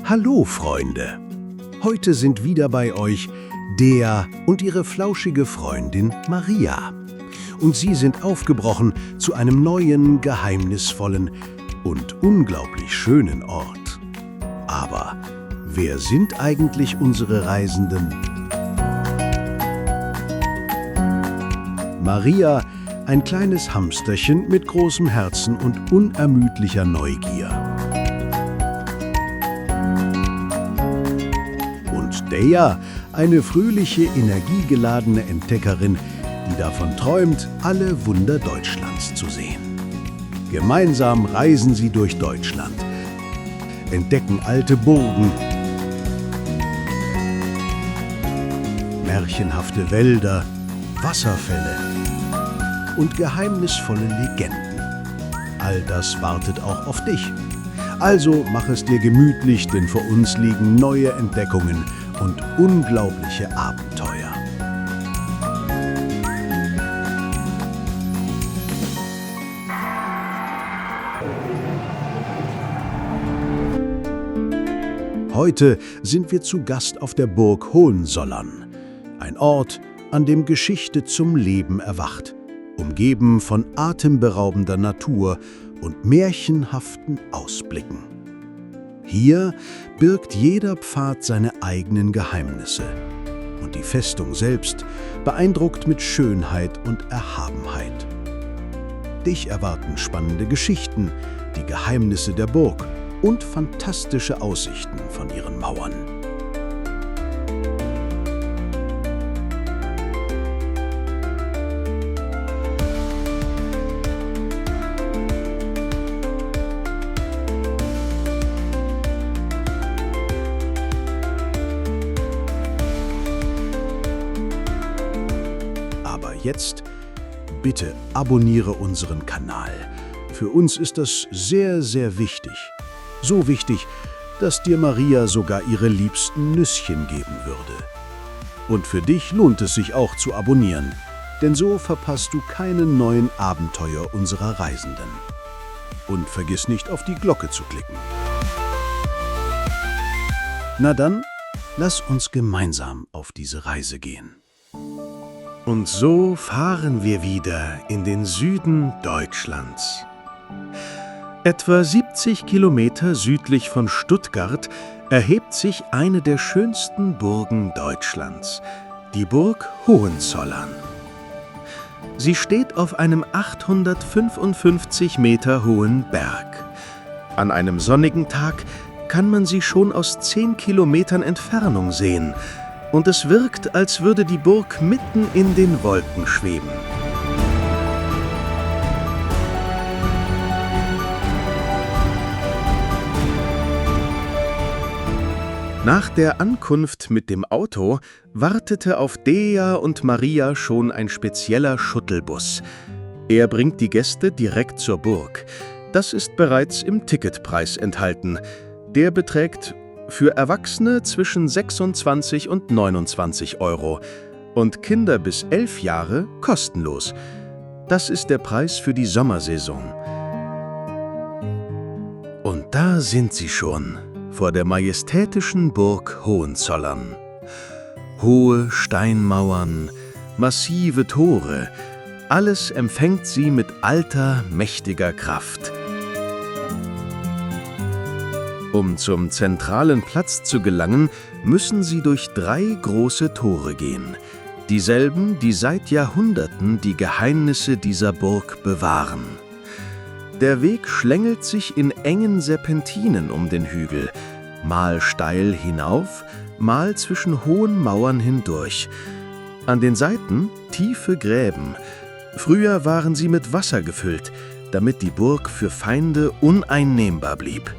Hallo Freunde! Heute sind wieder bei euch Dea und ihre flauschige Freundin Maria. Und sie sind aufgebrochen zu einem neuen, geheimnisvollen und unglaublich schönen Ort. Aber wer sind eigentlich unsere Reisenden? Maria, ein kleines Hamsterchen mit großem Herzen und unermüdlicher Neugier. Und Dea, eine fröhliche, energiegeladene Entdeckerin, die davon träumt, alle Wunder Deutschlands zu sehen. Gemeinsam reisen sie durch Deutschland, entdecken alte Burgen, märchenhafte Wälder, Wasserfälle und geheimnisvolle Legenden. All das wartet auch auf dich. Also mach es dir gemütlich, denn vor uns liegen neue Entdeckungen und unglaubliche Abenteuer. Heute sind wir zu Gast auf der Burg Hohenzollern, ein Ort, an dem Geschichte zum Leben erwacht, umgeben von atemberaubender Natur und märchenhaften Ausblicken. Hier birgt jeder Pfad seine eigenen Geheimnisse und die Festung selbst beeindruckt mit Schönheit und Erhabenheit. Dich erwarten spannende Geschichten, die Geheimnisse der Burg und fantastische Aussichten von ihren Mauern. Aber jetzt bitte abonniere unseren Kanal. Für uns ist das sehr, sehr wichtig. So wichtig, dass dir Maria sogar ihre liebsten Nüsschen geben würde. Und für dich lohnt es sich auch zu abonnieren, denn so verpasst du keine neuen Abenteuer unserer Reisenden. Und vergiss nicht, auf die Glocke zu klicken. Na dann, lass uns gemeinsam auf diese Reise gehen. Und so fahren wir wieder in den Süden Deutschlands. Etwa 70 Kilometer südlich von Stuttgart erhebt sich eine der schönsten Burgen Deutschlands, die Burg Hohenzollern. Sie steht auf einem 855 Meter hohen Berg. An einem sonnigen Tag kann man sie schon aus 10 Kilometern Entfernung sehen und es wirkt, als würde die Burg mitten in den Wolken schweben. Nach der Ankunft mit dem Auto wartete auf Dea und Maria schon ein spezieller Shuttlebus. Er bringt die Gäste direkt zur Burg. Das ist bereits im Ticketpreis enthalten. Der beträgt für Erwachsene zwischen 26 und 29 Euro und Kinder bis 11 Jahre kostenlos. Das ist der Preis für die Sommersaison. Und da sind sie schon. Vor der majestätischen Burg Hohenzollern. Hohe Steinmauern, massive Tore, alles empfängt sie mit alter, mächtiger Kraft. Um zum zentralen Platz zu gelangen, müssen sie durch 3 große Tore gehen. Dieselben, die seit Jahrhunderten die Geheimnisse dieser Burg bewahren. Der Weg schlängelt sich in engen Serpentinen um den Hügel, mal steil hinauf, mal zwischen hohen Mauern hindurch. An den Seiten tiefe Gräben. Früher waren sie mit Wasser gefüllt, damit die Burg für Feinde uneinnehmbar blieb.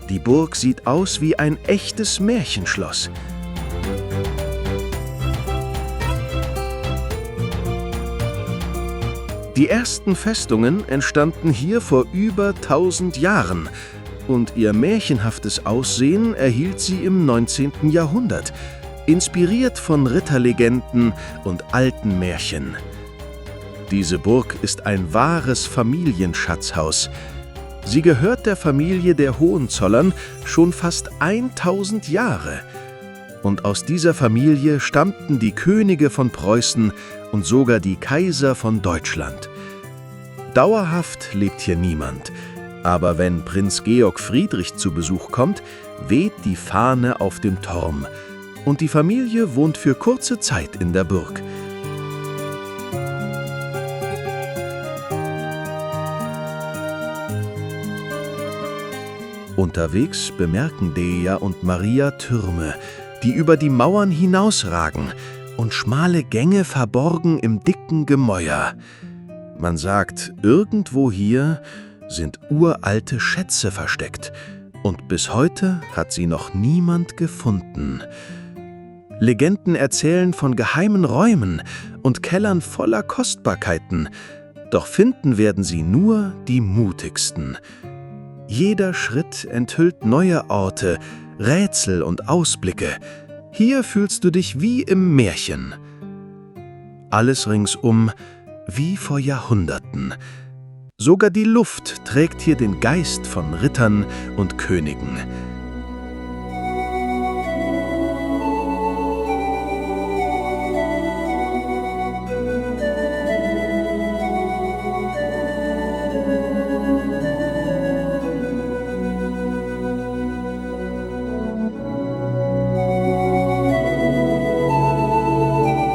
Die Burg sieht aus wie ein echtes Märchenschloss. Die ersten Festungen entstanden hier vor über 1000 Jahren und ihr märchenhaftes Aussehen erhielt sie im 19. Jahrhundert, inspiriert von Ritterlegenden und alten Märchen. Diese Burg ist ein wahres Familienschatzhaus. Sie gehört der Familie der Hohenzollern schon fast 1000 Jahre. Und aus dieser Familie stammten die Könige von Preußen und sogar die Kaiser von Deutschland. Dauerhaft lebt hier niemand, aber wenn Prinz Georg Friedrich zu Besuch kommt, weht die Fahne auf dem Turm und die Familie wohnt für kurze Zeit in der Burg. Unterwegs bemerken Deja und Maria Türme, die über die Mauern hinausragen und schmale Gänge verborgen im dicken Gemäuer. Man sagt, irgendwo hier sind uralte Schätze versteckt und bis heute hat sie noch niemand gefunden. Legenden erzählen von geheimen Räumen und Kellern voller Kostbarkeiten, doch finden werden sie nur die mutigsten. Jeder Schritt enthüllt neue Orte, Rätsel und Ausblicke. Hier fühlst du dich wie im Märchen. Alles ringsum wie vor Jahrhunderten. Sogar die Luft trägt hier den Geist von Rittern und Königen.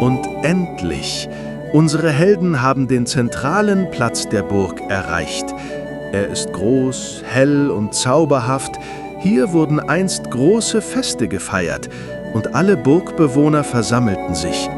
Und endlich! Unsere Helden haben den zentralen Platz der Burg erreicht. Er ist groß, hell und zauberhaft. Hier wurden einst große Feste gefeiert und alle Burgbewohner versammelten sich.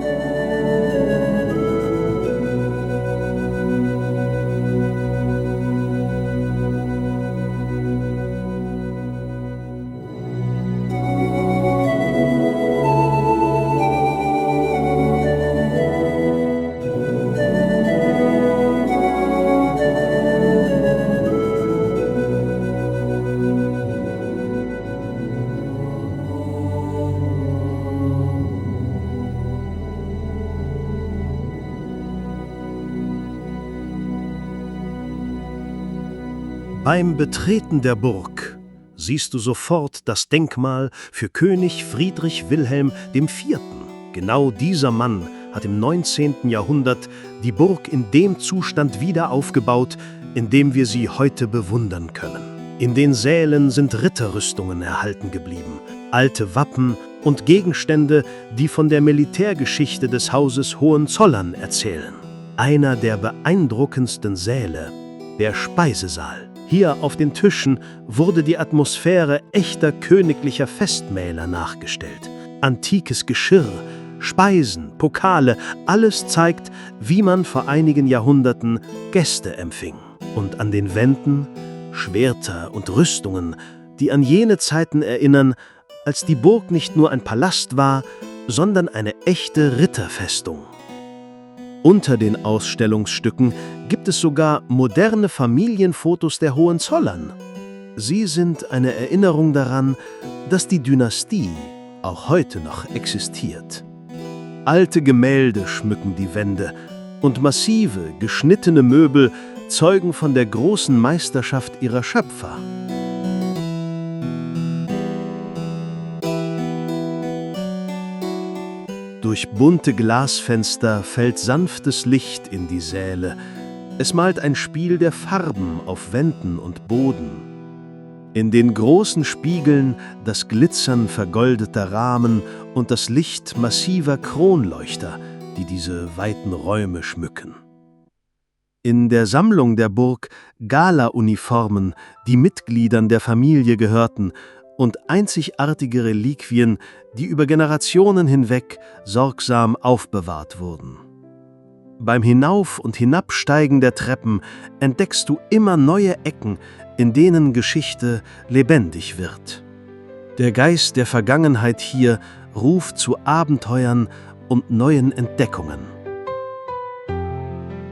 Beim Betreten der Burg siehst du sofort das Denkmal für König Friedrich Wilhelm IV. Genau dieser Mann hat im 19. Jahrhundert die Burg in dem Zustand wieder aufgebaut, in dem wir sie heute bewundern können. In den Sälen sind Ritterrüstungen erhalten geblieben, alte Wappen und Gegenstände, die von der Militärgeschichte des Hauses Hohenzollern erzählen. Einer der beeindruckendsten Säle, der Speisesaal. Hier auf den Tischen wurde die Atmosphäre echter königlicher Festmähler nachgestellt. Antikes Geschirr, Speisen, Pokale, alles zeigt, wie man vor einigen Jahrhunderten Gäste empfing. Und an den Wänden Schwerter und Rüstungen, die an jene Zeiten erinnern, als die Burg nicht nur ein Palast war, sondern eine echte Ritterfestung. Unter den Ausstellungsstücken gibt es sogar moderne Familienfotos der Hohenzollern. Sie sind eine Erinnerung daran, dass die Dynastie auch heute noch existiert. Alte Gemälde schmücken die Wände und massive, geschnittene Möbel zeugen von der großen Meisterschaft ihrer Schöpfer. Durch bunte Glasfenster fällt sanftes Licht in die Säle. Es malt ein Spiel der Farben auf Wänden und Boden. In den großen Spiegeln das Glitzern vergoldeter Rahmen und das Licht massiver Kronleuchter, die diese weiten Räume schmücken. In der Sammlung der Burg Gala-Uniformen, die Mitgliedern der Familie gehörten, und einzigartige Reliquien, die über Generationen hinweg sorgsam aufbewahrt wurden. Beim Hinauf- und Hinabsteigen der Treppen entdeckst du immer neue Ecken, in denen Geschichte lebendig wird. Der Geist der Vergangenheit hier ruft zu Abenteuern und neuen Entdeckungen.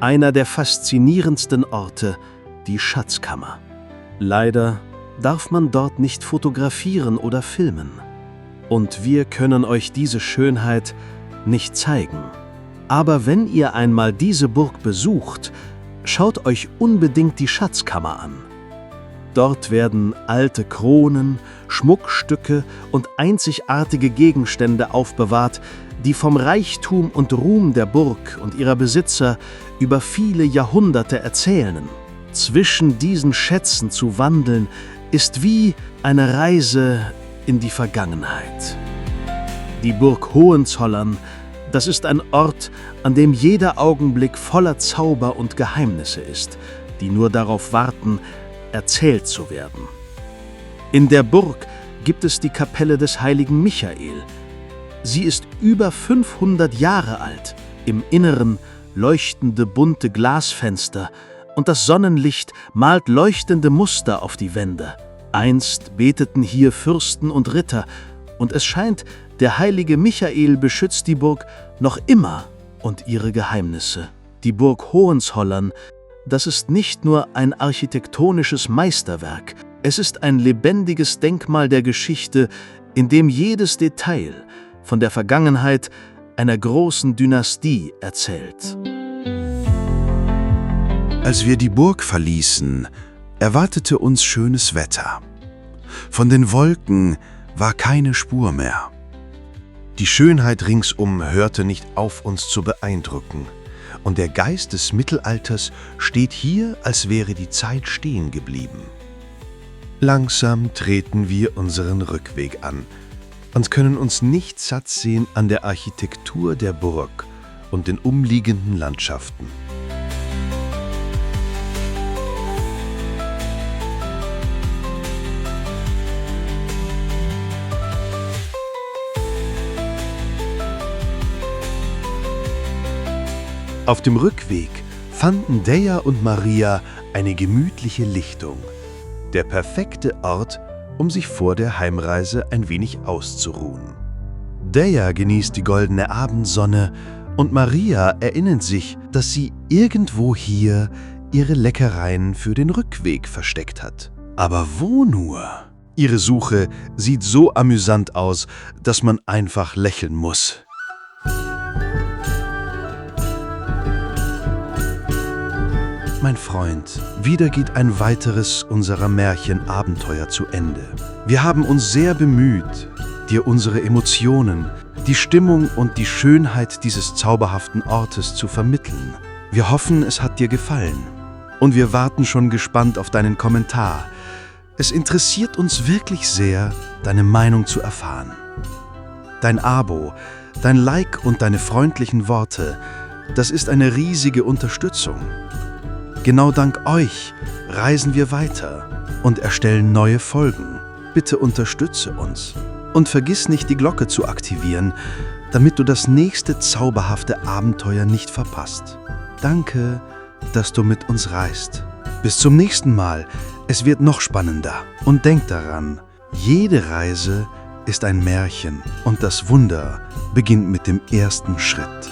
Einer der faszinierendsten Orte, die Schatzkammer. Leider darf man dort nicht fotografieren oder filmen. Und wir können euch diese Schönheit nicht zeigen. Aber wenn ihr einmal diese Burg besucht, schaut euch unbedingt die Schatzkammer an. Dort werden alte Kronen, Schmuckstücke und einzigartige Gegenstände aufbewahrt, die vom Reichtum und Ruhm der Burg und ihrer Besitzer über viele Jahrhunderte erzählen. Zwischen diesen Schätzen zu wandeln, ist wie eine Reise in die Vergangenheit. Die Burg Hohenzollern, das ist ein Ort, an dem jeder Augenblick voller Zauber und Geheimnisse ist, die nur darauf warten, erzählt zu werden. In der Burg gibt es die Kapelle des heiligen Michael. Sie ist über 500 Jahre alt, im Inneren leuchtende bunte Glasfenster und das Sonnenlicht malt leuchtende Muster auf die Wände. Einst beteten hier Fürsten und Ritter, und es scheint, der heilige Michael beschützt die Burg noch immer und ihre Geheimnisse. Die Burg Hohenzollern, das ist nicht nur ein architektonisches Meisterwerk, es ist ein lebendiges Denkmal der Geschichte, in dem jedes Detail von der Vergangenheit einer großen Dynastie erzählt. Als wir die Burg verließen, erwartete uns schönes Wetter. Von den Wolken war keine Spur mehr. Die Schönheit ringsum hörte nicht auf, uns zu beeindrucken. Und der Geist des Mittelalters steht hier, als wäre die Zeit stehen geblieben. Langsam treten wir unseren Rückweg an und können uns nicht satt sehen an der Architektur der Burg und den umliegenden Landschaften. Auf dem Rückweg fanden Deja und Maria eine gemütliche Lichtung. Der perfekte Ort, um sich vor der Heimreise ein wenig auszuruhen. Deja genießt die goldene Abendsonne und Maria erinnert sich, dass sie irgendwo hier ihre Leckereien für den Rückweg versteckt hat. Aber wo nur? Ihre Suche sieht so amüsant aus, dass man einfach lächeln muss. Mein Freund, wieder geht ein weiteres unserer Märchenabenteuer zu Ende. Wir haben uns sehr bemüht, dir unsere Emotionen, die Stimmung und die Schönheit dieses zauberhaften Ortes zu vermitteln. Wir hoffen, es hat dir gefallen. Und wir warten schon gespannt auf deinen Kommentar. Es interessiert uns wirklich sehr, deine Meinung zu erfahren. Dein Abo, dein Like und deine freundlichen Worte, das ist eine riesige Unterstützung. Genau dank euch reisen wir weiter und erstellen neue Folgen. Bitte unterstütze uns und vergiss nicht, die Glocke zu aktivieren, damit du das nächste zauberhafte Abenteuer nicht verpasst. Danke, dass du mit uns reist. Bis zum nächsten Mal, es wird noch spannender. Und denk daran, jede Reise ist ein Märchen und das Wunder beginnt mit dem ersten Schritt.